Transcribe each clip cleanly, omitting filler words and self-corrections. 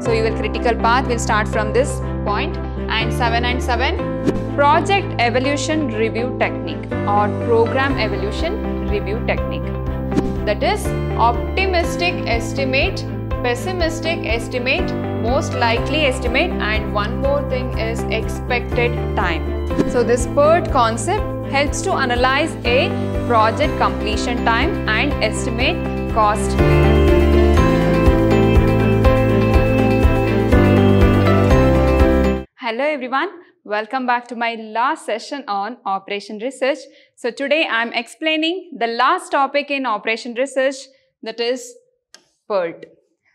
So your critical path will start from this point. And 7 and 7, project evolution review technique or program evolution review technique. That is optimistic estimate, pessimistic estimate, most likely estimate, and one more thing is expected time. So this Pert concept helps to analyze a project completion time and estimate cost. Hello everyone, welcome back to my last session on Operation Research. So today I am explaining the last topic in Operation Research, that is Pert.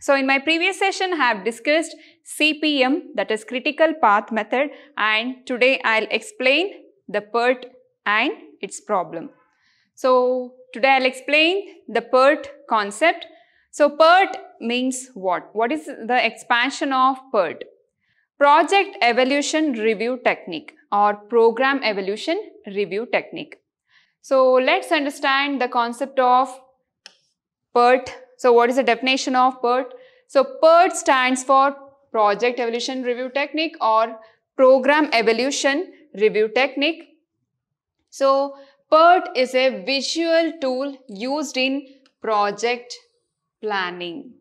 So in my previous session I have discussed CPM, that is critical path method, and today I'll explain the Pert and its problem. So today I'll explain the Pert concept. So Pert means what? What is the expansion of Pert? Project evolution review technique or program evolution review technique. So let's understand the concept of Pert. So what is the definition of Pert? So Pert stands for project evolution review technique or program evolution review technique. So Pert is a visual tool used in project planning.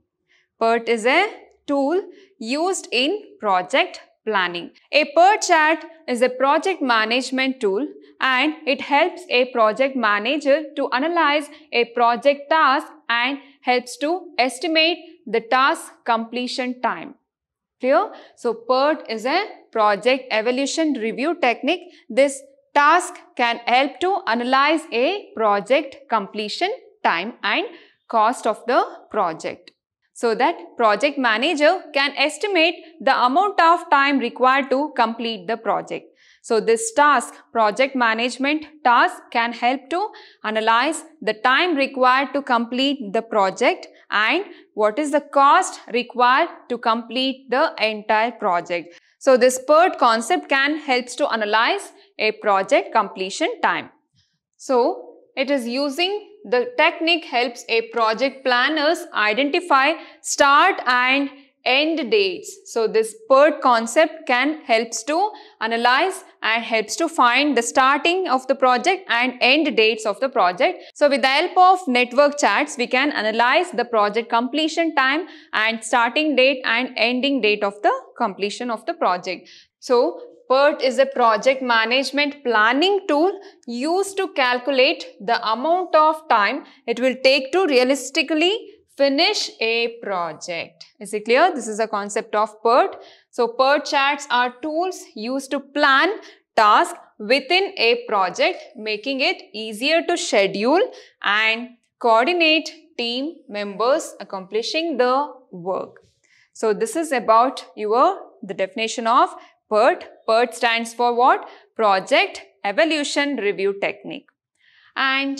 Pert is a tool used in project planning. A Pert chart is a project management tool and it helps a project manager to analyze a project task and helps to estimate the task completion time. Clear? So Pert is a project evolution review technique. This task can help to analyze a project completion time and cost of the project, so that project manager can estimate the amount of time required to complete the project. So this task, project management task, can help to analyze the time required to complete the project and what is the cost required to complete the entire project. So this Pert concept can help to analyze a project completion time. So it is using the technique helps a project planners identify start and end dates. So this Pert concept can helps to analyze and helps to find the starting of the project and end dates of the project. So with the help of network charts, we can analyze the project completion time and starting date and ending date of the completion of the project. So Pert is a project management planning tool used to calculate the amount of time it will take to realistically finish a project. Is it clear? This is the concept of Pert. So Pert charts are tools used to plan tasks within a project, making it easier to schedule and coordinate team members accomplishing the work. So this is about the definition of Pert. Pert stands for what? Project evolution review technique. And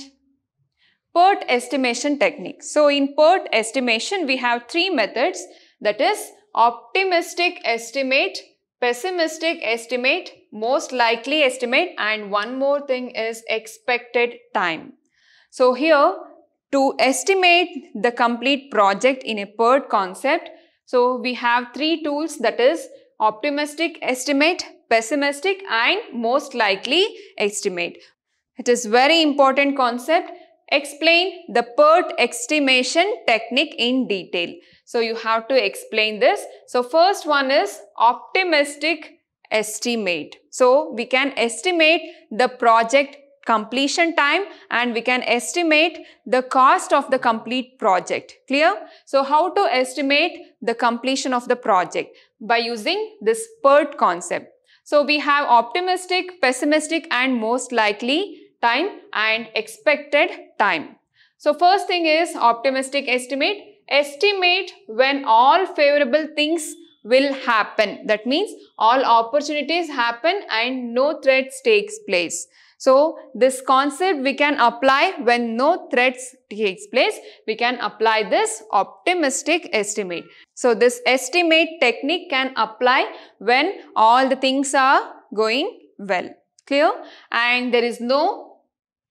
Pert estimation technique. So in Pert estimation, we have three methods, that is optimistic estimate, pessimistic estimate, most likely estimate, and one more thing is expected time. So here, to estimate the complete project in a Pert concept, so we have three tools, that is optimistic estimate, pessimistic, and most likely estimate. It is very important concept. Explain the Pert estimation technique in detail. So you have to explain this. So first one is optimistic estimate. So we can estimate the project completion time and we can estimate the cost of the complete project. Clear? So how to estimate the completion of the project? By using this Pert concept. So we have optimistic, pessimistic, and most likely time and expected time. So first thing is optimistic estimate. Estimate when all favorable things will happen. That means all opportunities happen and no threats takes place. So this concept we can apply when no threats takes place. We can apply this optimistic estimate. So this estimate technique can apply when all the things are going well. Clear? And there is no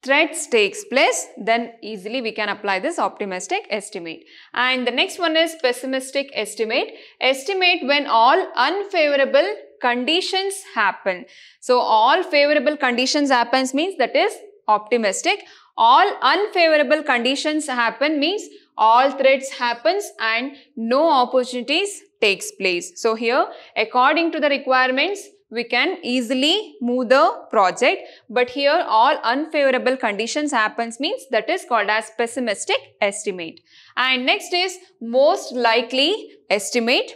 threats takes place, then easily we can apply this optimistic estimate. And the next one is pessimistic estimate. Estimate when all unfavorable conditions happen. So all favorable conditions happens means that is optimistic. All unfavorable conditions happen means all threats happens and no opportunities takes place. So here according to the requirements we can easily move the project, but here all unfavorable conditions happens means that is called as pessimistic estimate. And next is most likely estimate.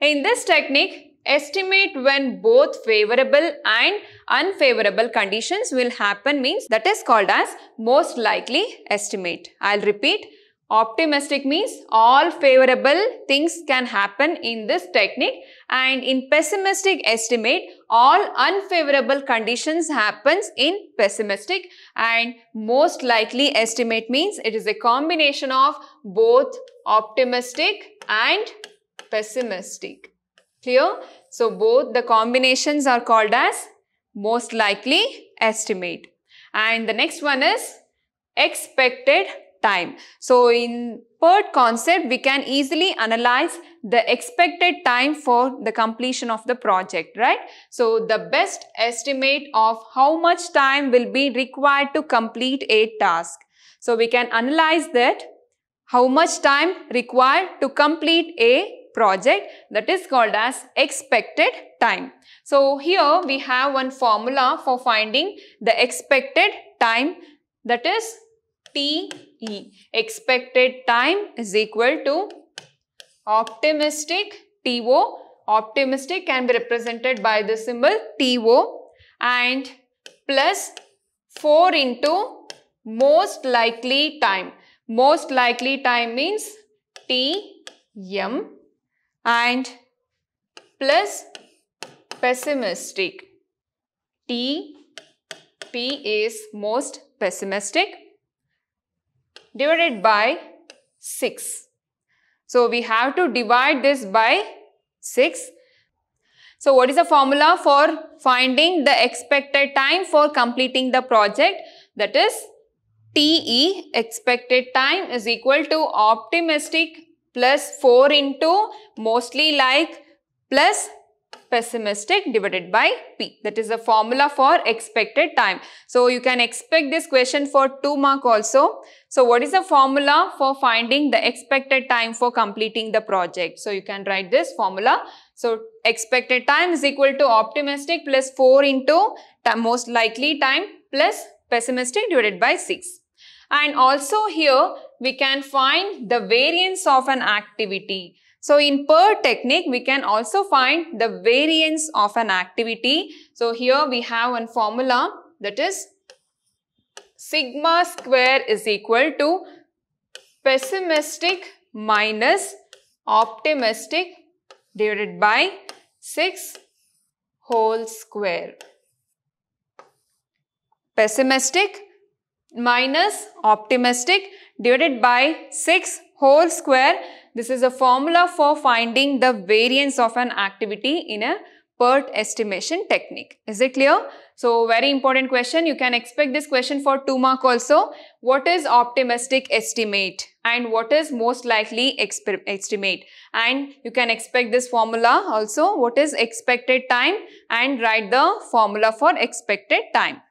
In this technique, estimate when both favorable and unfavorable conditions will happen means that is called as most likely estimate. I'll repeat. Optimistic means all favorable things can happen in this technique, and in pessimistic estimate all unfavorable conditions happens in pessimistic, and most likely estimate means it is a combination of both optimistic and pessimistic. Clear? So both the combinations are called as most likely estimate. And the next one is expected time. So in Pert concept, we can easily analyze the expected time for the completion of the project, right? So the best estimate of how much time will be required to complete a task. So we can analyze that how much time required to complete a project, that is called as expected time. So here we have one formula for finding the expected time, that is TE. Expected time is equal to optimistic TO. Optimistic can be represented by the symbol TO and plus 4 into most likely time. Most likely time means TM and plus pessimistic. TP is most pessimistic divided by 6. So we have to divide this by 6. So what is the formula for finding the expected time for completing the project? That is TE, expected time, is equal to optimistic plus 4 into mostly like plus pessimistic divided by P. That is the formula for expected time. So you can expect this question for 2 mark also. So what is the formula for finding the expected time for completing the project? So you can write this formula. So expected time is equal to optimistic plus 4 into most likely time plus pessimistic divided by 6. And also here we can find the variance of an activity. So in Pert technique, we can also find the variance of an activity. So here we have one formula, that is sigma square is equal to pessimistic minus optimistic divided by 6 whole square. Pessimistic minus optimistic divided by 6 whole square. This is a formula for finding the variance of an activity in a Pert estimation technique. Is it clear? So very important question. You can expect this question for 2 mark also. What is optimistic estimate and what is most likely estimate? And you can expect this formula also. What is expected time? And write the formula for expected time.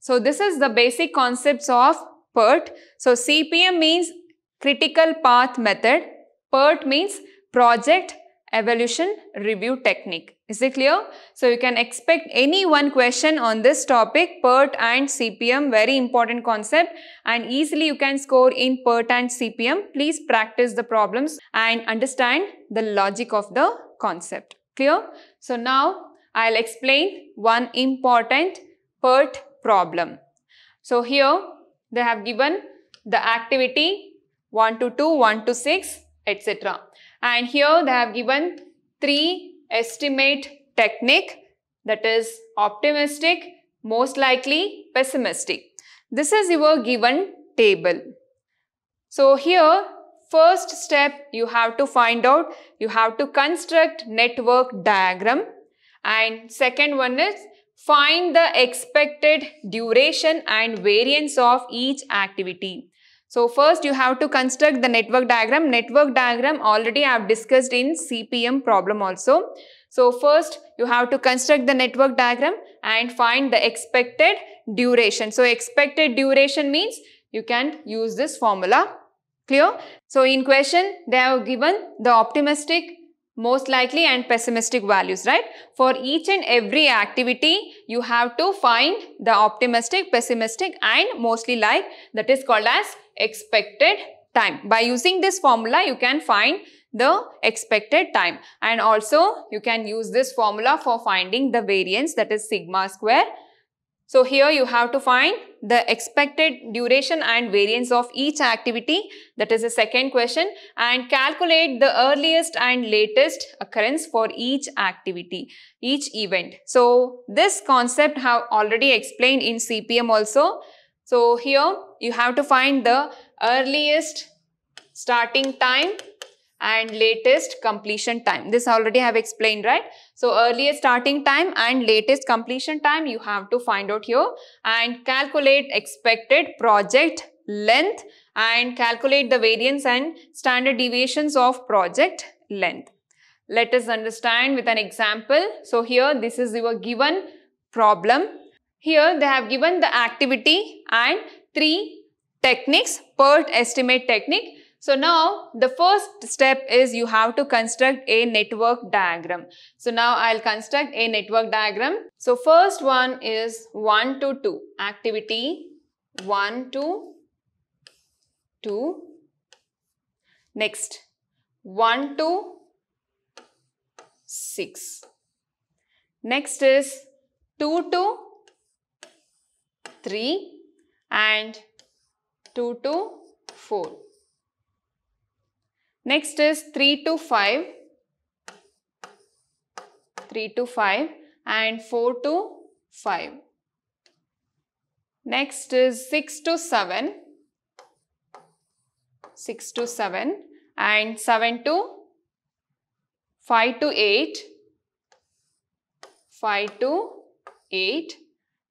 So this is the basic concepts of Pert. So CPM means critical path method. Pert means project evaluation review technique. Is it clear? So you can expect any one question on this topic, Pert and CPM, very important concept, and easily you can score in Pert and CPM. Please practice the problems and understand the logic of the concept. Clear? So now I'll explain one important Pert problem. So here they have given the activity 1 to 2, 1 to 6, etc. And here they have given 3 estimate technique, that is optimistic, most likely, pessimistic. This is your given table. So here first step you have to find out, you have to construct network diagram, and second one is find the expected duration and variance of each activity. So first you have to construct the network diagram. Network diagram already I have discussed in CPM problem also. So first you have to construct the network diagram and find the expected duration. So expected duration means you can use this formula. Clear? So in question they have given the optimistic, most likely and pessimistic values, right? For each and every activity you have to find the optimistic, pessimistic and mostly like, that is called as expected time. By using this formula you can find the expected time, and also you can use this formula for finding the variance, that is sigma square. So here you have to find the expected duration and variance of each activity, that is the second question, and calculate the earliest and latest occurrence for each activity, each event. So this concept have already explained in CPM also. So here you have to find the earliest starting time and latest completion time. This already have explained, right? So earliest starting time and latest completion time you have to find out here, and calculate expected project length and calculate the variance and standard deviations of project length. Let us understand with an example. So here this is your given problem. Here they have given the activity and 3 techniques, PERT estimate technique. So now the first step is you have to construct a network diagram. So now I'll construct a network diagram. So first one is 1 to 2, activity 1 to 2. Next 1 to 6. Next is 2 to 3 and 2 to 4. Next is 3 to 5, 3 to 5 and 4 to 5. Next is 6 to 7, 6 to 7 and 7 to 5 to 8, 5 to 8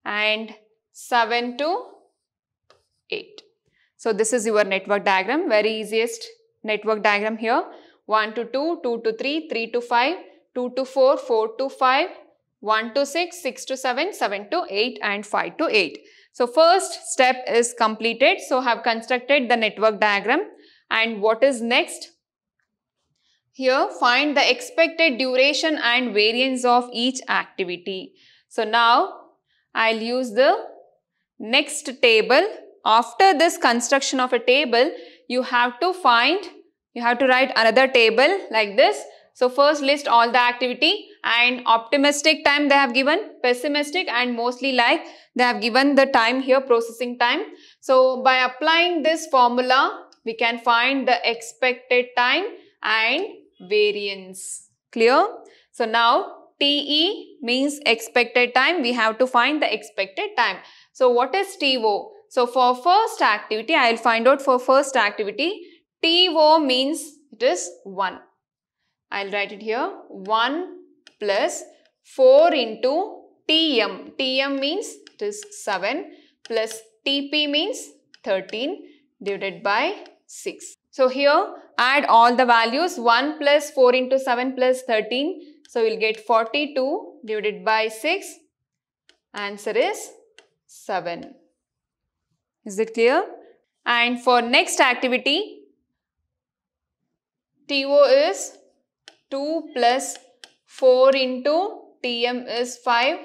and 7 to 8. So this is your network diagram, very easiest network diagram here. 1 to 2, 2 to 3, 3 to 5, 2 to 4, 4 to 5, 1 to 6, 6 to 7, 7 to 8 and 5 to 8. So first step is completed. So have constructed the network diagram, and what is next? Here find the expected duration and variance of each activity. So now I'll use the next table. After this construction of a table, you have to write another table like this. So first list all the activity and optimistic time they have given, pessimistic and mostly like they have given the time here, processing time. So by applying this formula, we can find the expected time and variance. Clear? So now TE means expected time. We have to find the expected time. So what is TO? So for first activity, I will find out for first activity. TO means it is 1. I will write it here. 1 plus 4 into TM. TM means it is 7 plus TP means 13 divided by 6. So here add all the values. 1 plus 4 into 7 plus 13. So we will get 42 divided by 6. Answer is 7. Is it clear? And for next activity, TO is 2 plus 4 into TM is 5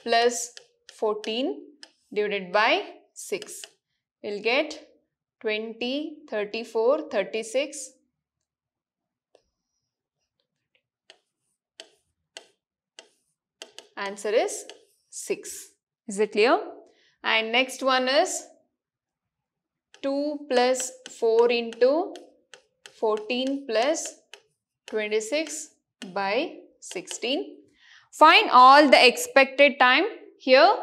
plus 14 divided by 6. We'll get 20, 34, 36. Answer is 6. Is it clear? And next one is 2 plus 4 into 14 plus 26 by 16. Find all the expected time. Here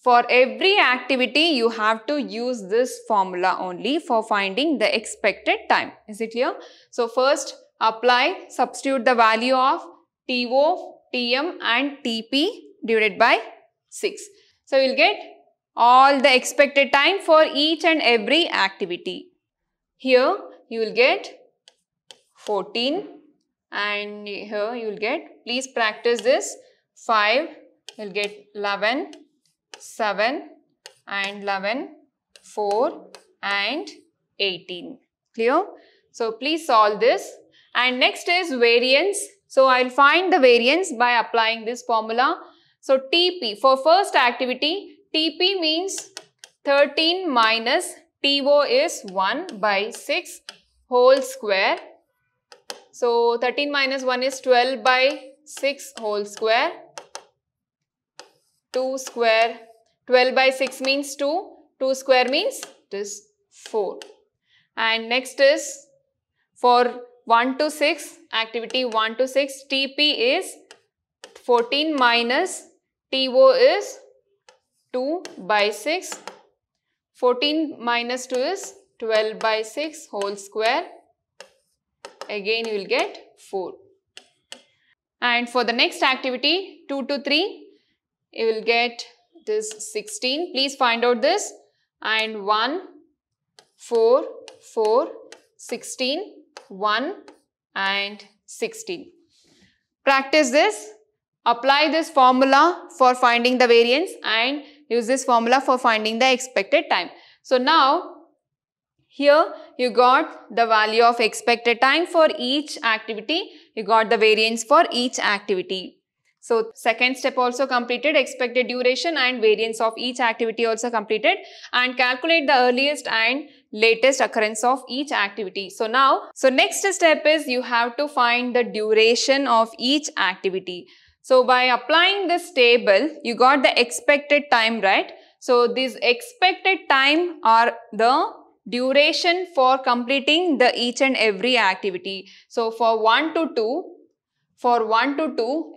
for every activity you have to use this formula only for finding the expected time. Is it clear? So first apply, substitute the value of TO, TM and TP divided by 6. So we will get all the expected time for each and every activity. Here you will get 14 and here you will get, please practice this, 5, you will get 11, 7 and 11, 4 and 18. Clear? So please solve this. And next is variance. So I will find the variance by applying this formula. So TP, for first activity, TP means 13 minus TO is 1 by 6 whole square. So 13 minus 1 is 12 by 6 whole square. 2 square, 12 by 6 means 2, 2 square means it is 4. And next is for 1 to 6, activity 1 to 6, TP is 14 minus TO is 2 by 6. 14 minus 2 is 12 by 6 whole square. Again you will get 4. And for the next activity 2 to 3, you will get this 16. Please find out this. And 1, 4, 4, 16, 1 and 16. Practice this. Apply this formula for finding the variance and use this formula for finding the expected time. So now here you got the value of expected time for each activity. You got the variance for each activity. So second step also completed, expected duration and variance of each activity also completed, and calculate the earliest and latest occurrence of each activity. So next step is you have to find the duration of each activity. So by applying this table, you got the expected time, right? So this expected time are the duration for completing the each and every activity. So for 1 to 2,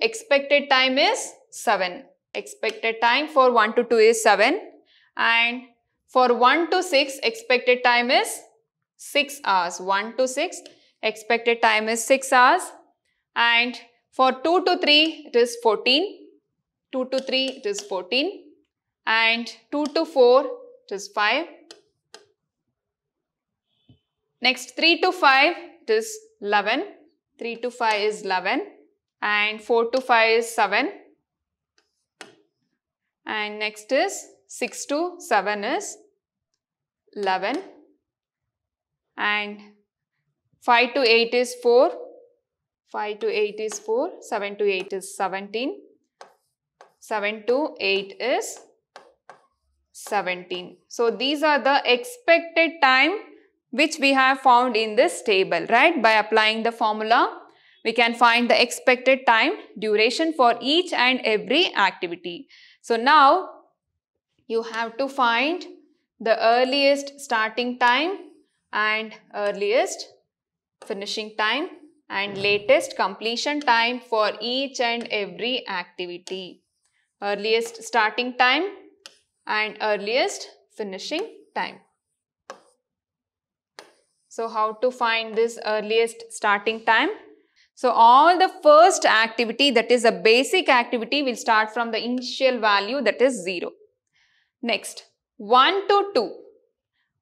expected time is 7. Expected time for 1 to 2 is 7. And for 1 to 6, expected time is 6 hours. 1 to 6, expected time is 6 hours. And for 2 to 3, it is 14. 2 to 3, it is 14. And 2 to 4, it is 5. Next 3 to 5, it is 11. 3 to 5 is 11. And 4 to 5 is 7. And next is 6 to 7 is 11. And 5 to 8 is 4. 5 to 8 is 4. 7 to 8 is 17. 7 to 8 is 17. So these are the expected time which we have found in this table, right? By applying the formula, we can find the expected time duration for each and every activity. So now you have to find the earliest starting time and earliest finishing time and latest completion time for each and every activity. Earliest starting time and earliest finishing time. So how to find this earliest starting time? So all the first activity, that is a basic activity, will start from the initial value, that is 0. Next 1 to 2.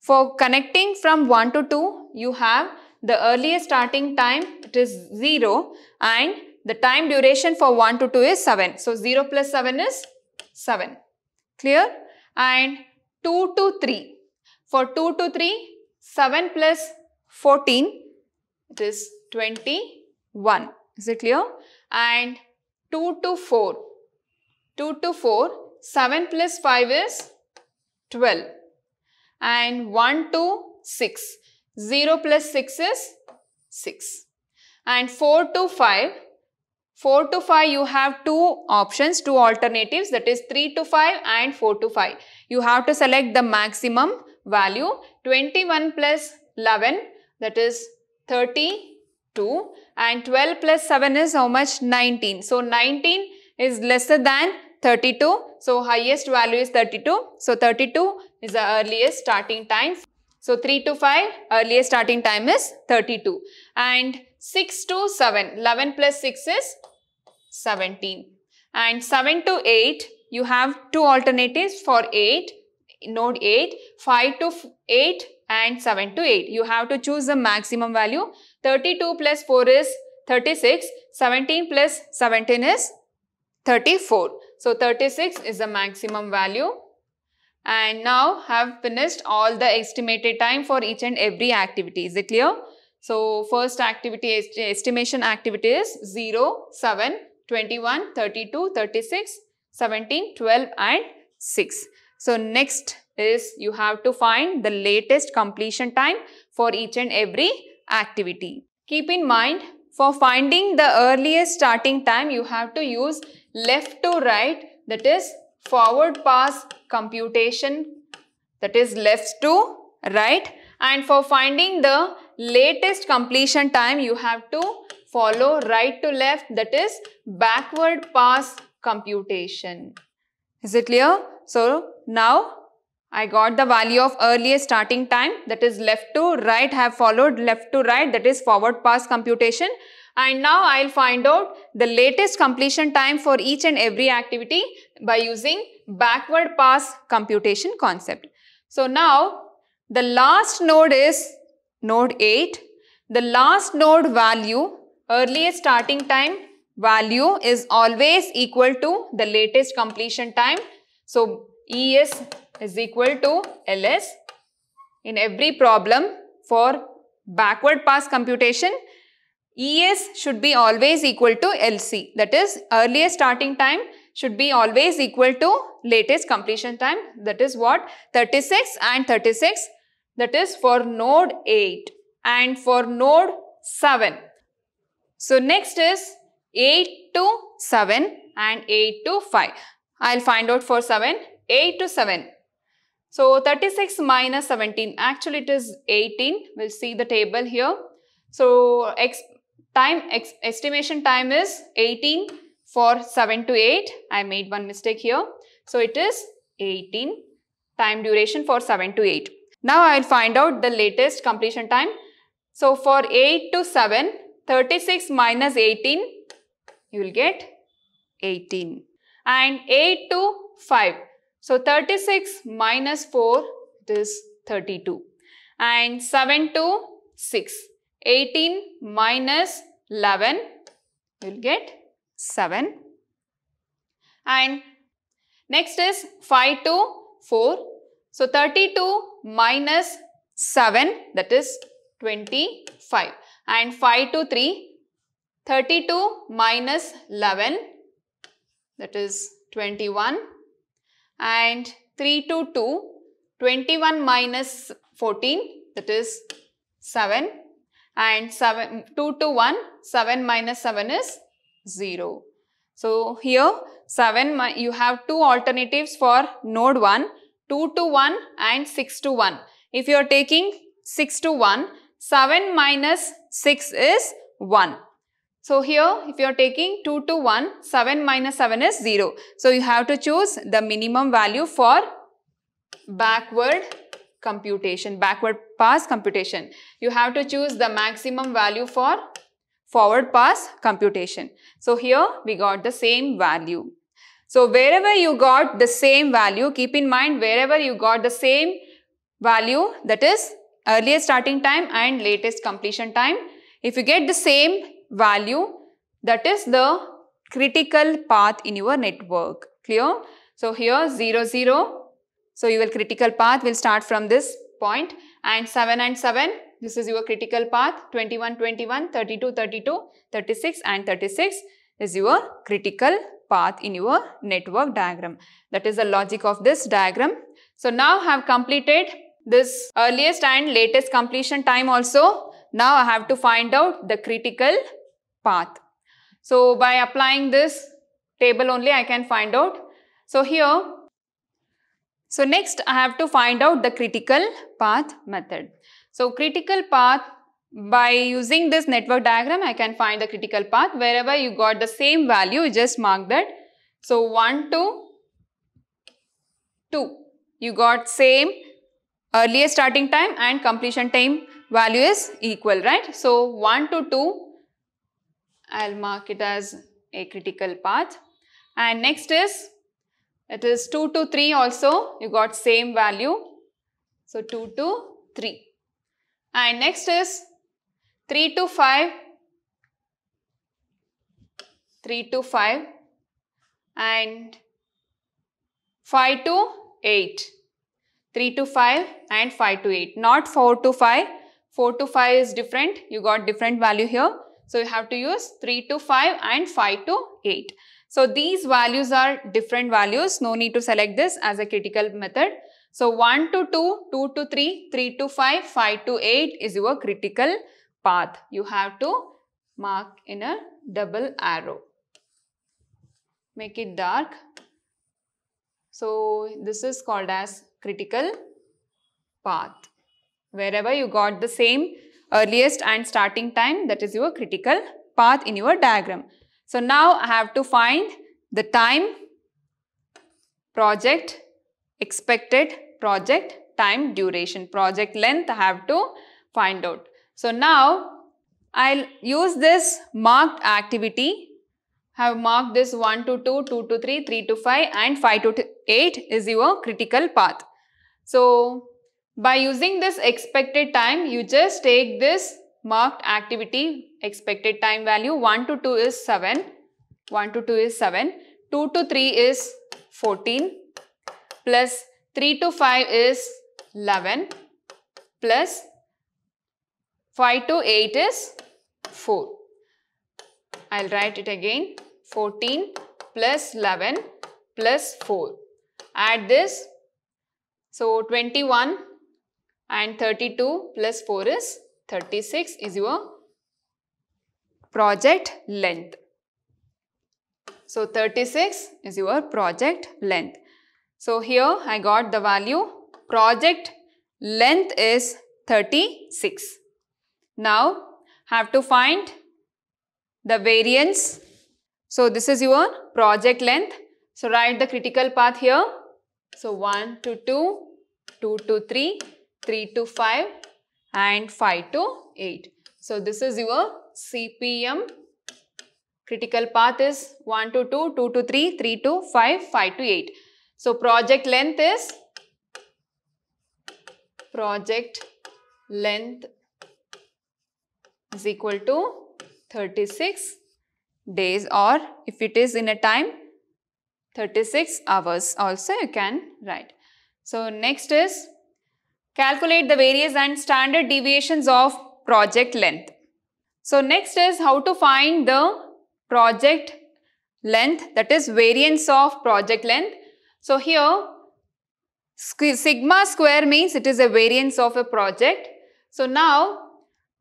For connecting from 1 to 2, you have the earliest starting time, it is 0, and the time duration for 1 to 2 is 7. So 0 plus 7 is 7. Clear? And 2 to 3. For 2 to 3, 7 plus 14, it is 21. Is it clear? And 2 to 4. 2 to 4, 7 plus 5 is 12. And 1 to 6. 0 plus 6 is 6. And 4 to 5. 4 to 5 you have two options, two alternatives, that is 3 to 5 and 4 to 5. You have to select the maximum value. 21 plus 11, that is 32, and 12 plus 7 is how much? 19. So 19 is lesser than 32. So highest value is 32. So 32 is the earliest starting time. So 3 to 5, earliest starting time is 32. And 6 to 7, 11 plus 6 is 17. And 7 to 8, you have two alternatives for 8, node 8, 5 to 8 and 7 to 8. You have to choose the maximum value. 32 plus 4 is 36, 17 plus 17 is 34. So 36 is the maximum value. And now have finished all the estimated time for each and every activity. Is it clear? So first activity, estimation activity is 0, 7, 21, 32, 36, 17, 12 and 6. So next is you have to find the latest completion time for each and every activity. Keep in mind, for finding the earliest starting time, you have to use left to right, that is forward pass computation, that is left to right. And for finding the latest completion time, you have to follow right to left, that is backward pass computation. Is it clear? So now I got the value of earliest starting time, that is left to right, have followed left to right, that is forward pass computation. And now I'll find out the latest completion time for each and every activity by using backward pass computation concept. So now the last node is node 8. The last node value, earliest starting time value is always equal to the latest completion time. So ES is equal to LS. In every problem for backward pass computation, ES should be always equal to LC. That is, earliest starting time should be always equal to latest completion time. That is what? 36 and 36. That is for node 8 and for node 7. So next is 8 to 7 and 8 to 5. I'll find out for 7. 8 to 7. So 36 minus 17. Actually it is 18. We'll see the table here. So estimation time is 18 for 7 to 8. I made one mistake here. So it is 18 time duration for 7 to 8. Now I will find out the latest completion time. So for 8 to 7, 36 minus 18, you will get 18. And 8 to 5. So 36 minus 4, it is 32. And 7 to 6. 18 minus 11, you will get 7. And next is 5 to 4. So 32 minus 7, that is 25. And 5 to 3, 32 minus 11, that is 21. And 3 to 2, 21 minus 14, that is 7. And 2 to 1, 7 minus 7 is 0. So here 7, you have two alternatives for node 1, 2 to 1 and 6 to 1. If you are taking 6 to 1, 7 minus 6 is 1. So here if you are taking 2 to 1, 7 minus 7 is 0. So you have to choose the minimum value for backward computation, backward pass computation. You have to choose the maximum value for forward pass computation. So here we got the same value. So wherever you got the same value, keep in mind wherever you got the same value, that is earliest starting time and latest completion time. If you get the same value, that is the critical path in your network. Clear? So here 0, 0. So your critical path will start from this point, and 7 and 7. This is your critical path. 21, 21, 32, 32, 36 and 36 is your critical path in your network diagram. That is the logic of this diagram. So now I have completed this earliest and latest completion time also. Now I have to find out the critical path. So by applying this table only I can find out. So here, so next I have to find out the critical path method. So critical path, by using this network diagram I can find the critical path. Wherever you got the same value, you just mark that. So 1 to 2, you got same earliest starting time and completion time value is equal, right? So 1 to 2, I'll mark it as a critical path. And next is It is 2 to 3 also, you got same value. So 2 to 3. And next is 3 to 5, 3 to 5 and 5 to 8. 3 to 5 and 5 to 8, not 4 to 5. 4 to 5 is different, you got different value here. So you have to use 3 to 5 and 5 to 8. So these values are different values, no need to select this as a critical method. So 1 to 2, 2 to 3, 3 to 5, 5 to 8 is your critical path. You have to mark in a double arrow. Make it dark. So this is called as critical path. Wherever you got the same earliest and starting time, that is your critical path in your diagram. So now I have to find the time, project, expected project, time, duration, project length I have to find out. So now I'll use this marked activity. I have marked this 1 to 2, 2 to 3, 3 to 5 and 5 to 8 is your critical path. So by using this expected time, you just take this marked activity expected time value. 1 to 2 is 7, 1 to 2 is 7, 2 to 3 is 14 plus 3 to 5 is 11 plus 5 to 8 is 4. I'll write it again. 14 plus 11 plus 4. Add this. So 21 and 32 plus 4 is 36 is your project length. So 36 is your project length. So here I got the value. Project length is 36. Now have to find the variance. So this is your project length. So write the critical path here. So 1 to 2, 2 to 3, 3 to 5 and 5 to 8. So this is your CPM. Critical path is 1 to 2, 2 to 3, 3 to 5, 5 to 8. So project length is equal to 36 days, or if it is in a time 36 hours also you can write. So next is calculate the variance and standard deviations of project length. So next is how to find the project length, that is variance of project length. So here sigma square means it is a variance of a project. So now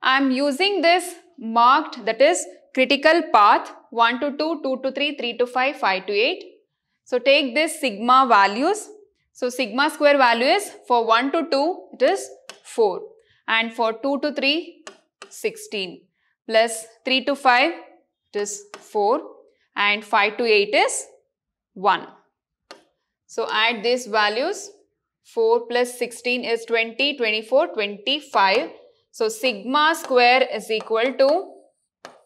I am using this marked, that is critical path 1 to 2, 2 to 3, 3 to 5, 5 to 8. So take this sigma values. So sigma square value is for 1 to 2 it is 4 and for 2 to 3 16 plus 3 to 5 it is 4 and 5 to 8 is 1. So add these values. 4 plus 16 is 20, 24, 25. So sigma square is equal to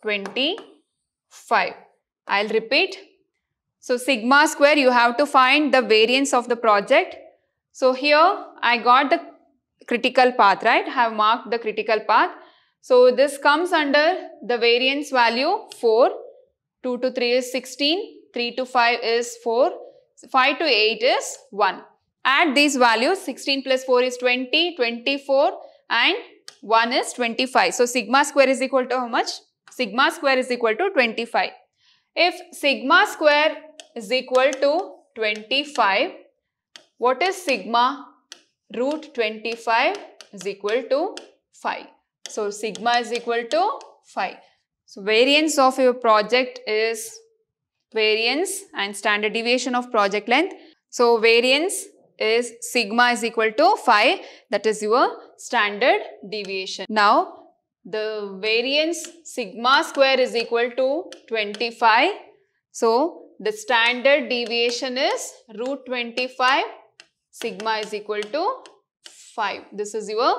25. I'll repeat. So sigma square you have to find the variance of the project. So here I got the critical path, right? I have marked the critical path. So this comes under the variance value 4. 2 to 3 is 16. 3 to 5 is 4. 5 to 8 is 1. Add these values. 16 plus 4 is 20, 24 and 1 is 25. So sigma square is equal to how much? Sigma square is equal to 25. If sigma square is equal to 25, what is sigma? Root 25 is equal to 5. So sigma is equal to 5. So variance of your project is variance and standard deviation of project length. So variance is sigma is equal to 5, that is your standard deviation. Now the variance sigma square is equal to 25. So the standard deviation is root 25. Sigma is equal to 5. This is your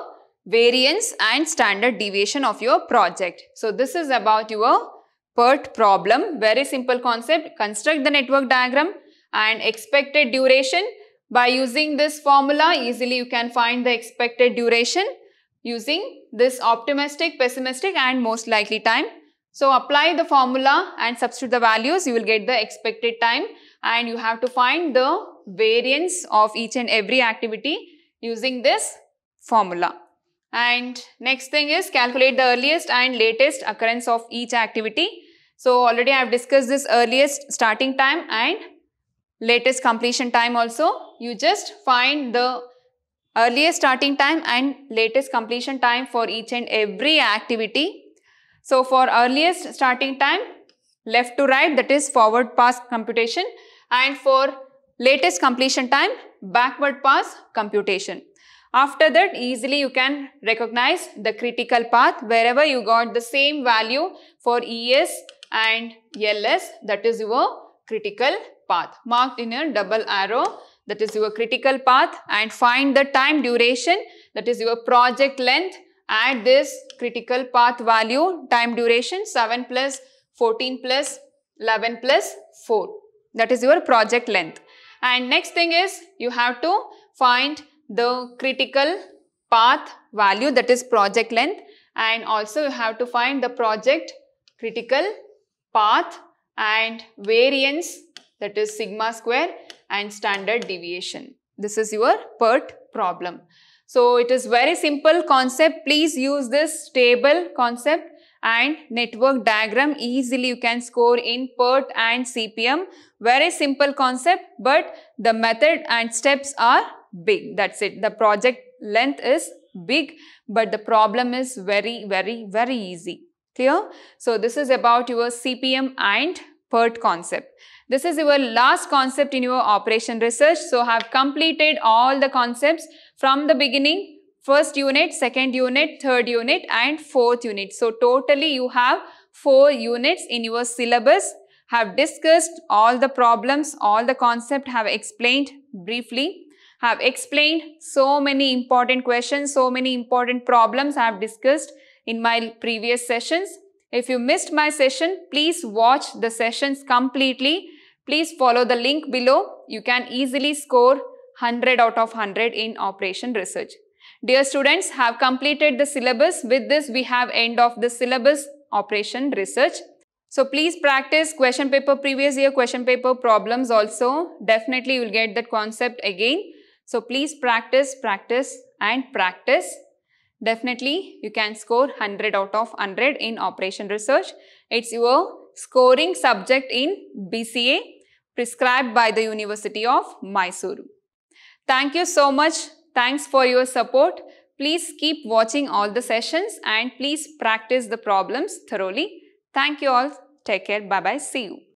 variance and standard deviation of your project. So this is about your PERT problem. Very simple concept. Construct the network diagram and expected duration. By using this formula, easily you can find the expected duration using this optimistic, pessimistic and most likely time. So apply the formula and substitute the values, you will get the expected time, and you have to find the variance of each and every activity using this formula. And next thing is calculate the earliest and latest occurrence of each activity. So already I have discussed this earliest starting time and latest completion time also. You just find the earliest starting time and latest completion time for each and every activity. So for earliest starting time, left to right, that is forward pass computation, and for latest completion time, backward pass computation. After that, easily you can recognize the critical path wherever you got the same value for ES and LS, that is your critical path. Marked in a double arrow, that is your critical path, and find the time duration, that is your project length. Add this critical path value, time duration 7 plus 14 plus 11 plus 4. That is your project length. And next thing is you have to find the critical path value, that is project length, and also you have to find the project critical path and variance, that is sigma square, and standard deviation. This is your PERT problem. So it is very simple concept. Please use this table concept and network diagram. Easily you can score in PERT and CPM. Very simple concept, but the method and steps are big. That's it. The project length is big, but the problem is very, very, very easy. Clear? So this is about your CPM and PERT concept. This is your last concept in your operation research. So have completed all the concepts from the beginning, first unit, second unit, third unit and fourth unit. So totally you have 4 units in your syllabus. Have discussed all the problems, all the concept, have explained briefly, have explained so many important questions, so many important problems I have discussed in my previous sessions. If you missed my session, please watch the sessions completely. Please follow the link below. You can easily score 100 out of 100 in operation research. Dear students, have completed the syllabus. With this, we have end of the syllabus operation research. So please practice question paper, previous year question paper problems also. Definitely you will get that concept again. So please practice, practice and practice. Definitely you can score 100 out of 100 in operation research. It's your scoring subject in BCA prescribed by the University of Mysuru. Thank you so much. Thanks for your support. Please keep watching all the sessions and please practice the problems thoroughly. Thank you all. Take care. Bye-bye. See you.